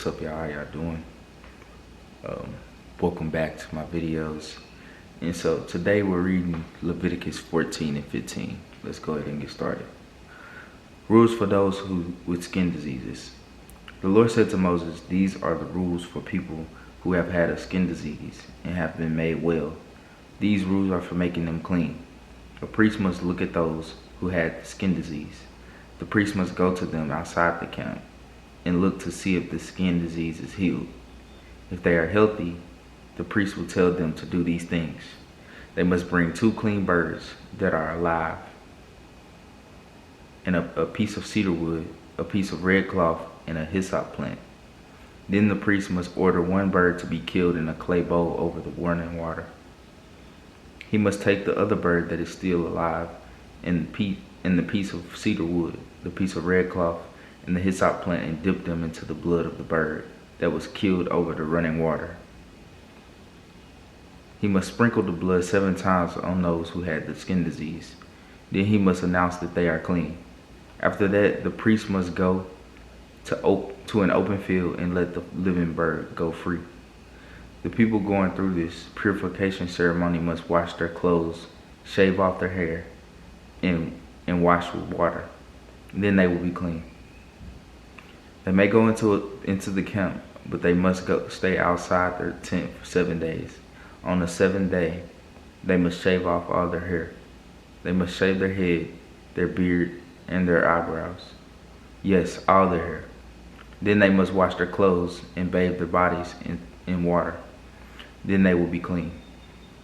What's up, y'all? How y'all doing? Welcome back to my videos. And so today we're reading Leviticus 14 and 15. Let's go ahead and get started. Rules for those with skin diseases. The Lord said to Moses, "These are the rules for people who have had a skin disease and have been made well. These rules are for making them clean. A priest must look at those who had the skin disease. The priest must go to them outside the camp and look to see if the skin disease is healed. If they are healthy, the priest will tell them to do these things. They must bring 2 clean birds that are alive, and a piece of cedar wood, a piece of red cloth, and a hyssop plant. Then the priest must order 1 bird to be killed in a clay bowl over the running water. He must take the other bird that is still alive, and the piece of cedar wood, the piece of red cloth, and the hyssop plant, and dip them into the blood of the bird that was killed over the running water. He must sprinkle the blood 7 times on those who had the skin disease. Then he must announce that they are clean. After that, the priest must go to an open field and let the living bird go free. The people going through this purification ceremony must wash their clothes, shave off their hair, and wash with water. Then they will be clean. They may go into the camp, but they must stay outside their tent for 7 days. On the 7th day, they must shave off all their hair. They must shave their head, their beard, and their eyebrows. Yes, all their hair. Then they must wash their clothes and bathe their bodies in water. Then they will be clean.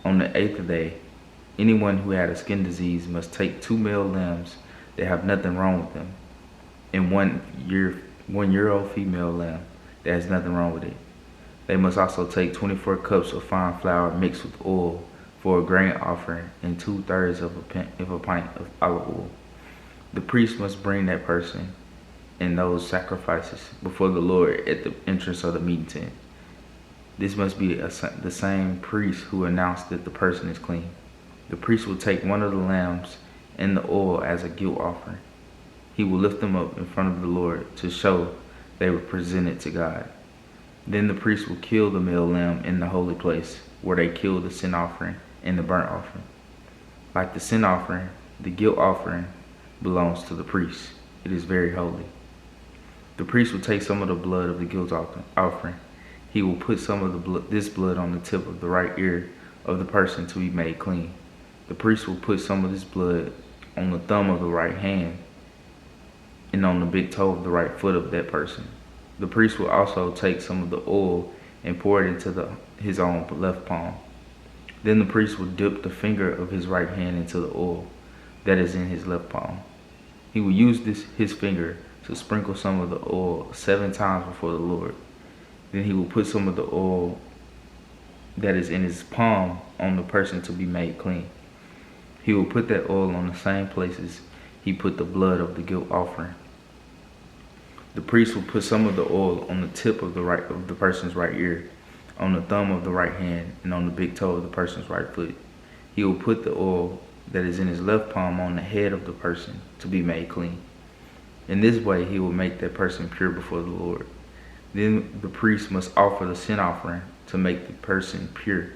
On the 8th day, anyone who had a skin disease must take 2 male lambs that have nothing wrong with them, and 1-year-old female lamb that has nothing wrong with it. They must also take 24 cups of fine flour mixed with oil for a grain offering, and 2/3 of a pint of olive oil. The priest must bring that person and those sacrifices before the Lord at the entrance of the meeting tent. This must be the same priest who announced that the person is clean. The priest will take one of the lambs and the oil as a guilt offering. He will lift them up in front of the Lord to show they were presented to God. Then the priest will kill the male lamb in the holy place where they kill the sin offering and the burnt offering. Like the sin offering, the guilt offering belongs to the priest. It is very holy. The priest will take some of the blood of the guilt offering. He will put some of this blood on the tip of the right ear of the person to be made clean. The priest will put some of this blood on the thumb of the right hand and on the big toe of the right foot of that person. The priest will also take some of the oil and pour it into his own left palm. Then the priest will dip the finger of his right hand into the oil that is in his left palm. He will use his finger to sprinkle some of the oil 7 times before the Lord. Then he will put some of the oil that is in his palm on the person to be made clean. He will put that oil on the same places he put the blood of the guilt offering. The priest will put some of the oil on the tip of the person's right ear, on the thumb of the right hand, and on the big toe of the person's right foot. He will put the oil that is in his left palm on the head of the person to be made clean. In this way, he will make that person pure before the Lord. Then the priest must offer the sin offering to make the person pure.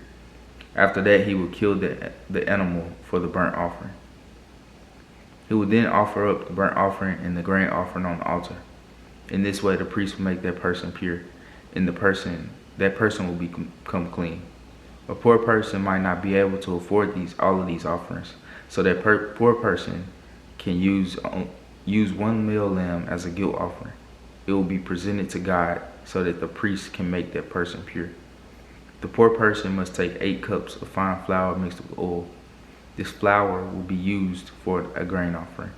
After that, he will kill the animal for the burnt offering. He will then offer up the burnt offering and the grain offering on the altar. In this way, the priest will make that person pure, and that person will become clean. A poor person might not be able to afford all of these offerings, so that poor person can use 1 male lamb as a guilt offering. It will be presented to God so that the priest can make that person pure. The poor person must take 8 cups of fine flour mixed with oil. This flour will be used for a grain offering.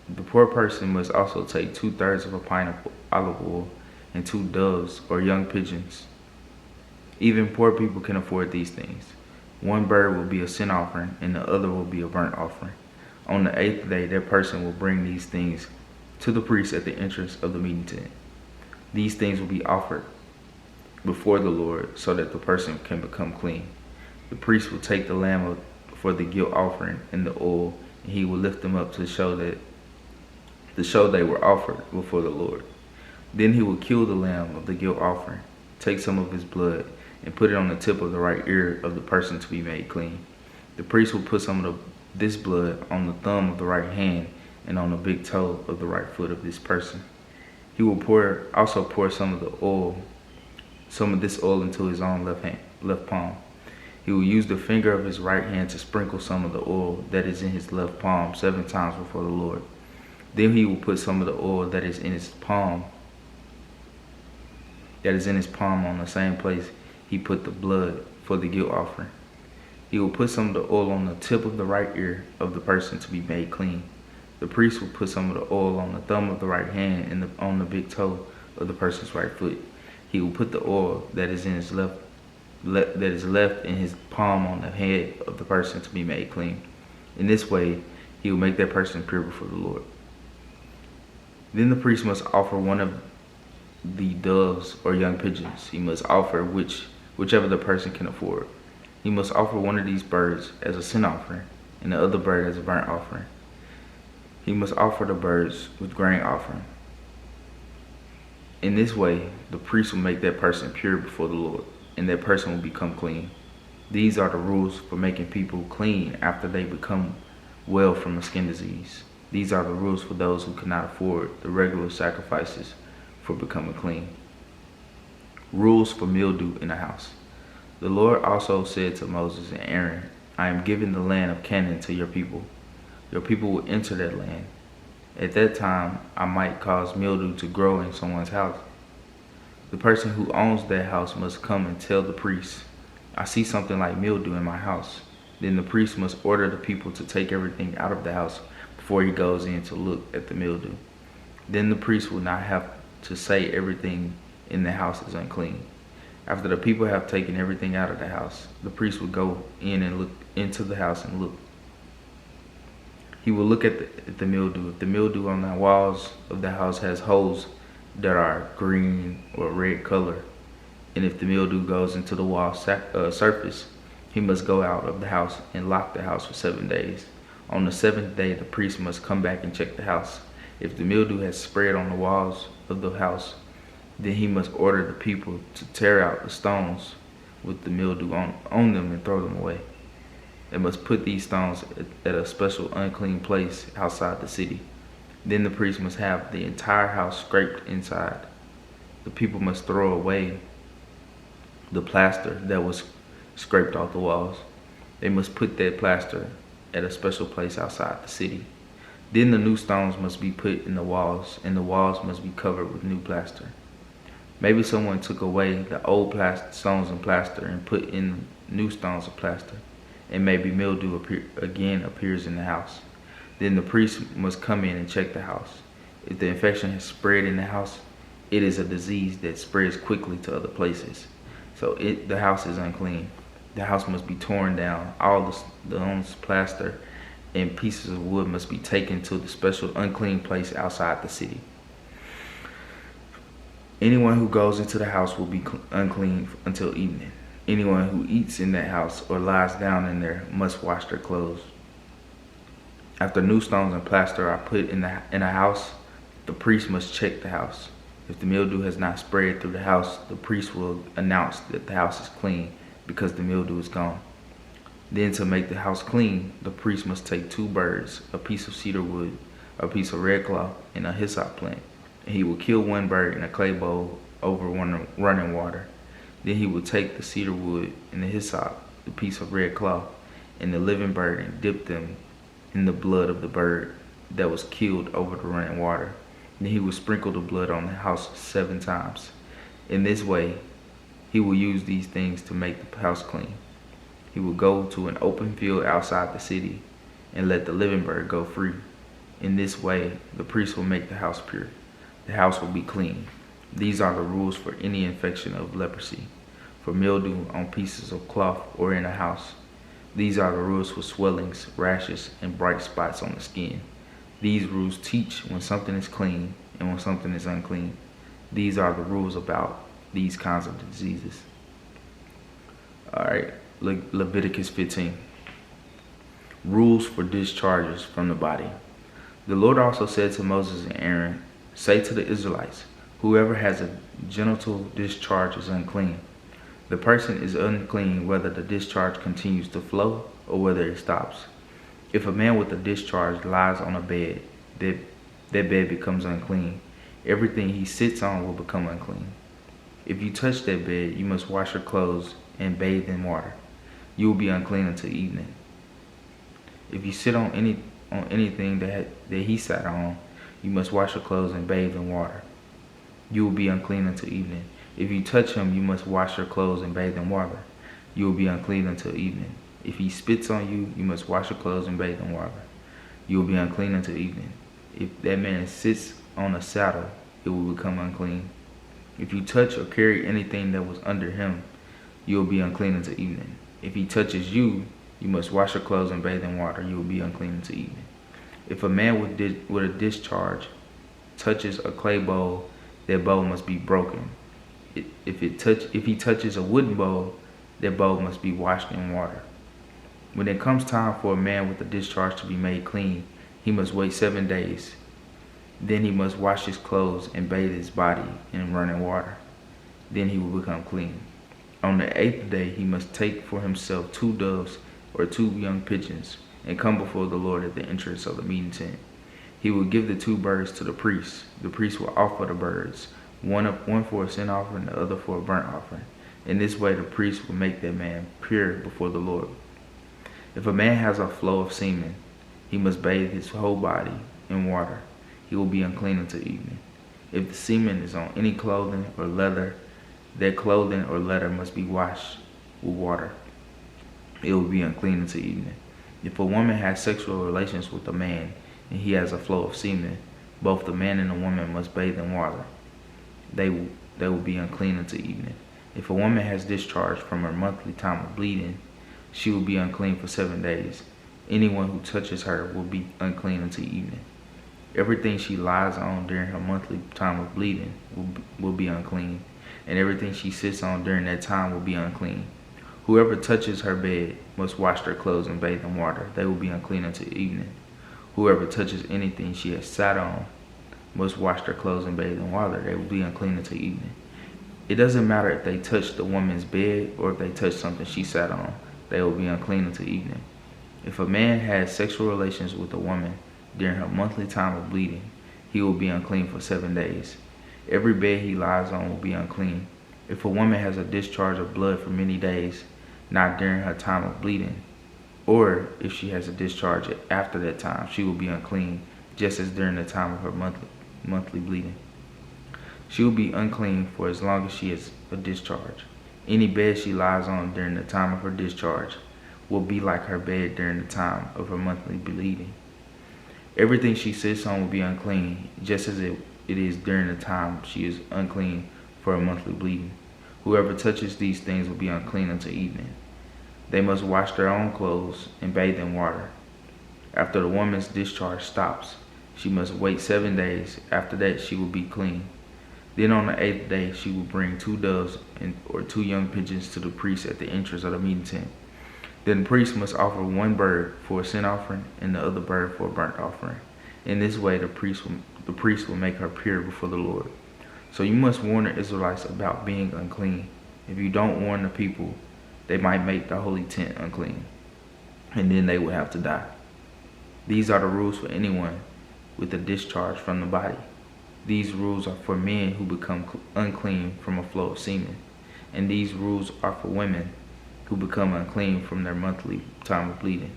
The poor person must also take 2/3 of a pint of olive oil and 2 doves or young pigeons. Even poor people can afford these things. 1 bird will be a sin offering and the other will be a burnt offering. On the 8th day, that person will bring these things to the priest at the entrance of the meeting tent. These things will be offered before the Lord so that the person can become clean. The priest will take the lamb for the guilt offering and the oil, and he will lift them up to show they were offered before the Lord. Then he will kill the lamb of the guilt offering, take some of his blood, and put it on the tip of the right ear of the person to be made clean. The priest will put some of this blood on the thumb of the right hand and on the big toe of the right foot of this person. He will also pour some of this oil into his own left palm. He will use the finger of his right hand to sprinkle some of the oil that is in his left palm 7 times before the Lord. Then he will put some of the oil that is in his palm on the same place he put the blood for the guilt offering. He will put some of the oil on the tip of the right ear of the person to be made clean. The priest will put some of the oil on the thumb of the right hand and on the big toe of the person's right foot. He will put the oil that is left in his palm on the head of the person to be made clean. In this way, he will make that person pure before the Lord. Then the priest must offer one of the doves or young pigeons. He must offer whichever the person can afford. He must offer one of these birds as a sin offering and the other bird as a burnt offering. He must offer the birds with grain offering. In this way, the priest will make that person pure before the Lord, and that person will become clean. These are the rules for making people clean after they become well from a skin disease. These are the rules for those who cannot afford the regular sacrifices for becoming clean. Rules for mildew in the house. The Lord also said to Moses and Aaron, I am giving the land of Canaan to your people. Your people will enter that land. At that time, I might cause mildew to grow in someone's house. The person who owns that house must come and tell the priest, I see something like mildew in my house. Then the priest must order the people to take everything out of the house before he goes in to look at the mildew. Then the priest will not have to say everything in the house is unclean. After the people have taken everything out of the house, the priest will go in and look into the house and look. He will look at the mildew. If the mildew on the walls of the house has holes that are green or red color, and if the mildew goes into the wall surface, he must go out of the house and lock the house for 7 days. On the 7th day, the priest must come back and check the house. If the mildew has spread on the walls of the house, then he must order the people to tear out the stones with the mildew on them and throw them away. They must put these stones at a special unclean place outside the city. Then the priest must have the entire house scraped inside. The people must throw away the plaster that was scraped off the walls. They must put that plaster at a special place outside the city. Then the new stones must be put in the walls, and the walls must be covered with new plaster. Maybe someone took away the old stones and plaster and put in new stones of plaster, and maybe mildew appears in the house. Then the priest must come in and check the house. If the infection has spread in the house, it is a disease that spreads quickly to other places. So the house is unclean. The house must be torn down. All the stones, plaster, and pieces of wood must be taken to the special unclean place outside the city. Anyone who goes into the house will be unclean until evening. Anyone who eats in that house or lies down in there must wash their clothes. After new stones and plaster are put in a house, the priest must check the house. If the mildew has not spread through the house, the priest will announce that the house is clean because the mildew is gone. Then to make the house clean, the priest must take 2 birds, a piece of cedar wood, a piece of red cloth, and a hyssop plant. And he will kill 1 bird in a clay bowl over running water. Then he will take the cedar wood and the hyssop, the piece of red cloth, and the living bird and dip them in the blood of the bird that was killed over the running water. Then he will sprinkle the blood on the house 7 times. In this way, he will use these things to make the house clean. He will go to an open field outside the city and let the living bird go free. In this way, the priest will make the house pure. The house will be clean. These are the rules for any infection of leprosy, for mildew on pieces of cloth or in a house. These are the rules for swellings, rashes, and bright spots on the skin. These rules teach when something is clean and when something is unclean. These are the rules about these kinds of diseases. Alright, Leviticus 15. Rules for discharges from the body. The Lord also said to Moses and Aaron, say to the Israelites, Whoever has a genital discharge is unclean. The person is unclean whether the discharge continues to flow or whether it stops. If a man with a discharge lies on a bed, that bed becomes unclean. Everything he sits on will become unclean. If you touch that bed, you must wash your clothes and bathe in water. You will be unclean until evening. If you sit on anything that he sat on, you must wash your clothes and bathe in water. You will be unclean until evening. If you touch him, you must wash your clothes and bathe in water. You will be unclean until evening. If he spits on you, you must wash your clothes and bathe in water. You will be unclean until evening. If that man sits on a saddle, it will become unclean. If you touch or carry anything that was under him, you will be unclean until evening. If he touches you, you must wash your clothes and bathe in water. You will be unclean until evening. If a man with a discharge touches a clay bowl, that bowl must be broken. If he touches a wooden bowl, that bowl must be washed in water. When it comes time for a man with a discharge to be made clean, he must wait 7 days. Then he must wash his clothes and bathe his body in running water. Then he will become clean. On the 8th day he must take for himself 2 doves or 2 young pigeons and come before the Lord at the entrance of the meeting tent. He will give the 2 birds to the priest. The priest will offer the birds, one for a sin offering, the other for a burnt offering. In this way the priest will make that man pure before the Lord. If a man has a flow of semen, he must bathe his whole body in water. He will be unclean until evening. If the semen is on any clothing or leather, that clothing or leather must be washed with water. It will be unclean until evening. If a woman has sexual relations with a man and he has a flow of semen, both the man and the woman must bathe in water. They will be unclean until evening. If a woman has discharge from her monthly time of bleeding, she will be unclean for 7 days. Anyone who touches her will be unclean until evening. Everything she lies on during her monthly time of bleeding will be unclean, and everything she sits on during that time will be unclean. Whoever touches her bed must wash their clothes and bathe in water. They will be unclean until evening. Whoever touches anything she has sat on must wash their clothes and bathe in water. They will be unclean until evening. It doesn't matter if they touch the woman's bed or if they touch something she sat on. They will be unclean until evening. If a man has sexual relations with a woman during her monthly time of bleeding, he will be unclean for 7 days. Every bed he lies on will be unclean. If a woman has a discharge of blood for many days, not during her time of bleeding, or if she has a discharge after that time, she will be unclean, just as during the time of her monthly bleeding. She will be unclean for as long as she has a discharge. Any bed she lies on during the time of her discharge will be like her bed during the time of her monthly bleeding. Everything she sits on will be unclean, just as it is during the time she is unclean for her monthly bleeding. Whoever touches these things will be unclean until evening. They must wash their own clothes and bathe in water. After the woman's discharge stops, she must wait 7 days. After that, she will be clean. Then on the 8th day, she will bring 2 doves or 2 young pigeons to the priest at the entrance of the meeting tent. Then the priest must offer 1 bird for a sin offering and the other bird for a burnt offering. In this way, the priest will make her pure before the Lord. So you must warn the Israelites about being unclean. If you don't warn the people, they might make the holy tent unclean, and then they will have to die. These are the rules for anyone with a discharge from the body. These rules are for men who become unclean from a flow of semen, and these rules are for women who become unclean from their monthly time of bleeding.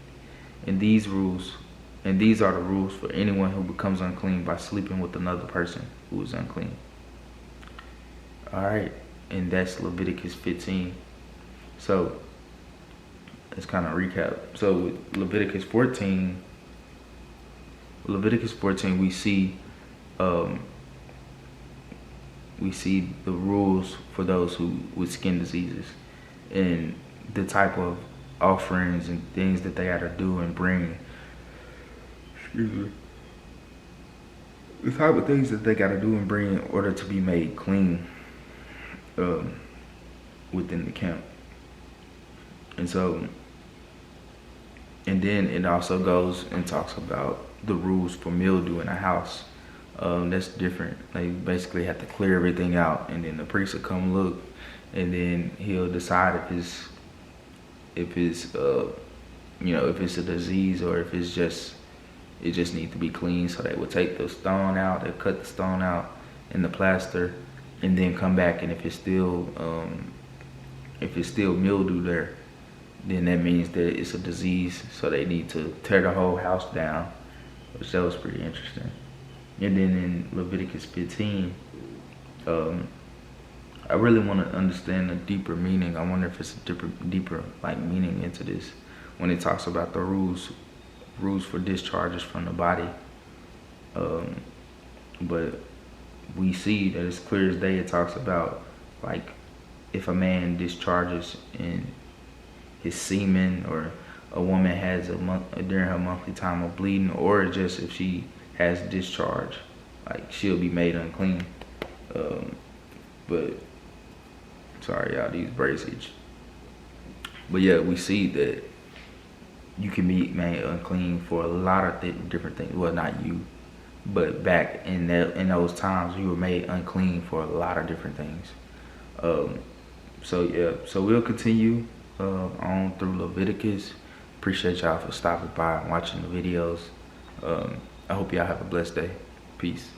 And these are the rules for anyone who becomes unclean by sleeping with another person who is unclean. Alright, and that's Leviticus 15. So let's kind of recap. So with Leviticus 14, we see the rules for those who with skin diseases and the type of offerings and things that they got to do and bring. The type of things that they got to do and bring in order to be made clean within the camp. And then it also goes and talks about the rules for mildew in a house. That's different. They basically have to clear everything out, and then the priest will come look, and then he'll decide if it's if it's a disease or if it just needs to be clean. So they will take the stone out, they cut the stone out in the plaster, and then come back, and if it's still mildew there, then that means that it's a disease. So they need to tear the whole house down, which that was pretty interesting. And then in Leviticus 15, I really want to understand the deeper meaning. I wonder if it's a deeper like meaning into this when it talks about the rules for discharges from the body. But we see that it's clear as day. It talks about like if a man discharges in his semen, or a woman has during her monthly time of bleeding, or just if she has discharge, like she'll be made unclean. But sorry y'all, these braids itch. But yeah, we see that you can be made unclean for a lot of different things. Well, not you, but back in those times, you were made unclean for a lot of different things. So yeah, so we'll continue on through Leviticus. Appreciate y'all for stopping by and watching the videos. I hope y'all have a blessed day. Peace.